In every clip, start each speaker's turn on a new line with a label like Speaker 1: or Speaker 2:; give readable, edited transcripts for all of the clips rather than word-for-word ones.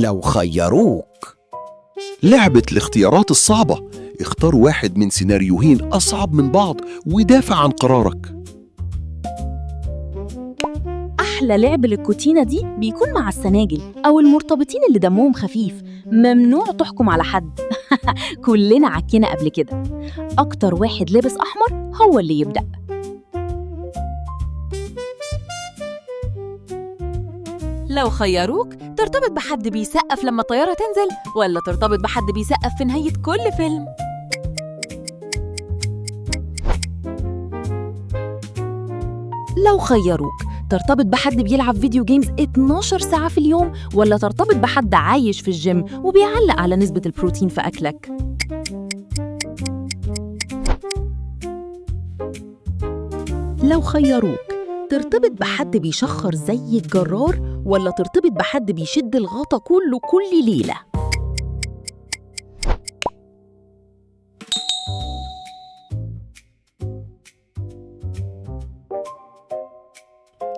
Speaker 1: لو خيروك.
Speaker 2: لعبة الاختيارات الصعبة. اختار واحد من سيناريوهين أصعب من بعض ودافع عن قرارك.
Speaker 3: أحلى لعب للكوتينة دي بيكون مع السناجل أو المرتبطين اللي دمهم خفيف. ممنوع تحكم على حد. كلنا عكينا قبل كده. أكتر واحد لابس أحمر هو اللي يبدأ. لو خيروك ترتبط بحد بيسقف لما الطيارة تنزل ولا ترتبط بحد بيسقف في نهاية كل فيلم؟ لو خيروك ترتبط بحد بيلعب فيديو جيمز 12 ساعة في اليوم ولا ترتبط بحد عايش في الجيم وبيعلق على نسبة البروتين في أكلك؟ لو خيروك ترتبط بحد بيشخر زي الجرار ولا ترتبط بحد بيشد الغطا كله كل ليلة؟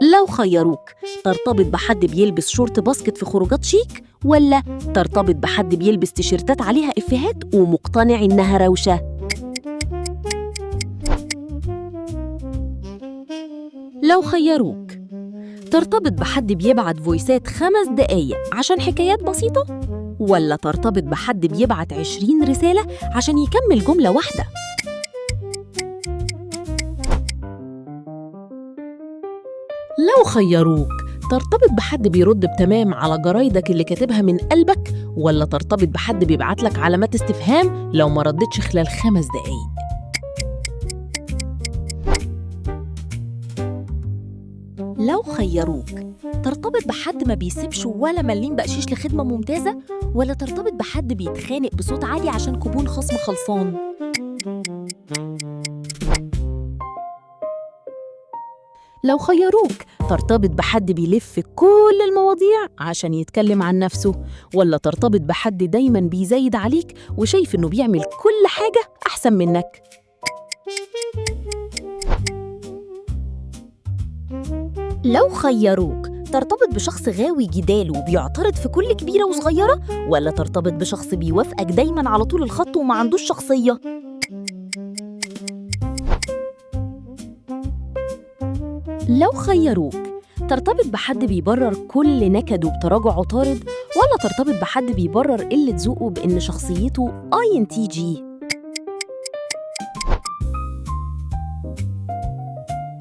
Speaker 3: لو خيروك ترتبط بحد بيلبس شورت باسكت في خروجات شيك ولا ترتبط بحد بيلبس تيشيرتات عليها إفيهات ومقتنع إنها روشة؟ لو خيروك ترتبط بحد بيبعت فويسات 5 دقايق عشان حكايات بسيطة ولا ترتبط بحد بيبعت 20 رسالة عشان يكمل جملة واحدة؟ لو خيروك ترتبط بحد بيرد بتمام على جرايدك اللي كاتبها من قلبك ولا ترتبط بحد بيبعتلك علامات استفهام لو ما ردتش خلال 5 دقايق؟ لو خيروك ترتبط بحد ما بيسيبش ولا مليم بقشيش لخدمة ممتازة ولا ترتبط بحد بيتخانق بصوت عالي عشان كوبون خصم خلصان؟ لو خيروك ترتبط بحد بيلف كل المواضيع عشان يتكلم عن نفسه ولا ترتبط بحد دايماً بيزايد عليك وشايف إنه بيعمل كل حاجة أحسن منك؟ لو خيروك ترتبط بشخص غاوي جدال وبيعترض في كل كبيرة وصغيرة ولا ترتبط بشخص بيوافقك دايماً على طول الخط وما عندوش شخصية؟ لو خيروك ترتبط بحد بيبرر كل نكده بتراجع عطارد ولا ترتبط بحد بيبرر قلة ذوقه بإن شخصيته INTJ؟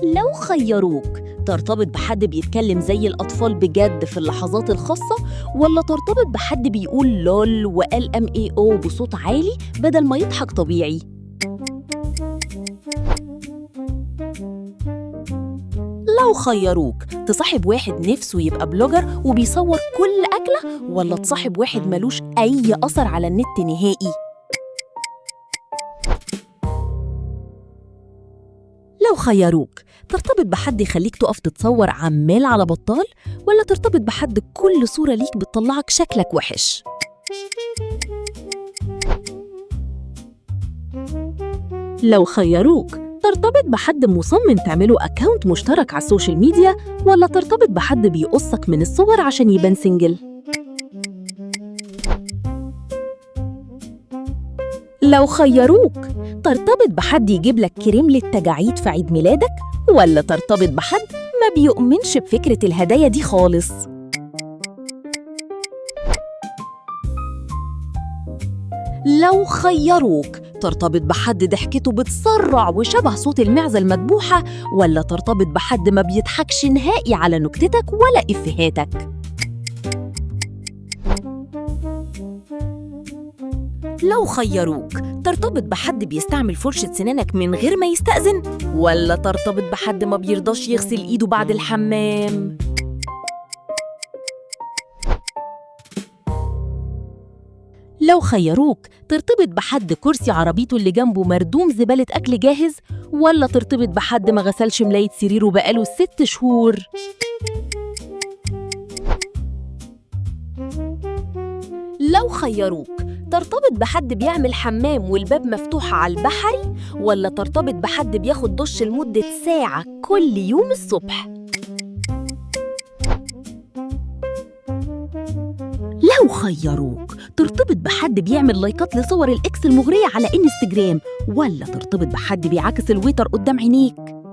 Speaker 3: لو خيروك ترتبط بحد بيتكلم زي الأطفال بجد في اللحظات الخاصة ولا ترتبط بحد بيقول لول وLMAO بصوت عالي بدل ما يضحك طبيعي؟ لو خيروك تصاحب واحد نفسه يبقى بلوجر وبيصور كل أكلة ولا تصاحب واحد ملوش أي أثر على النت نهائي؟ لو خيروك ترتبط بحد يخليك تقف تتصور عمال على بطال ولا ترتبط بحد كل صورة ليك بتطلعك شكلك وحش؟ لو خيروك ترتبط بحد مصمم تعمله أكاونت مشترك على السوشيال ميديا ولا ترتبط بحد بيقصك من الصور عشان يبان سنجل؟ لو خيروك ترتبط بحد يجيب لك كريم للتجاعيد في عيد ميلادك ولا ترتبط بحد ما بيؤمنش بفكرة الهدايا دي خالص؟ لو خيروك ترتبط بحد ضحكته بتسرع وشبه صوت المعزة المدبوحة ولا ترتبط بحد ما بيضحكش نهائي على نكتتك ولا إفيهاتك؟ لو خيروك ترتبط بحد بيستعمل فرشة سنانك من غير ما يستأذن ولا ترتبط بحد ما بيرضاش يغسل إيده بعد الحمام؟ لو خيروك ترتبط بحد كرسي عربيته اللي جنبه مردوم زبالة أكل جاهز ولا ترتبط بحد ما غسلش ملاية سريره بقاله 6 شهور؟ لو خيروك ترتبط بحد بيعمل حمام والباب مفتوح على البحري ولا ترتبط بحد بياخد دش لمدة ساعة كل يوم الصبح؟ لو لو خيروك ترتبط بحد بيعمل لايكات لصور الإكس المغرية على إنستجرام ولا ترتبط بحد بيعاكس الويتر قدام عينيك؟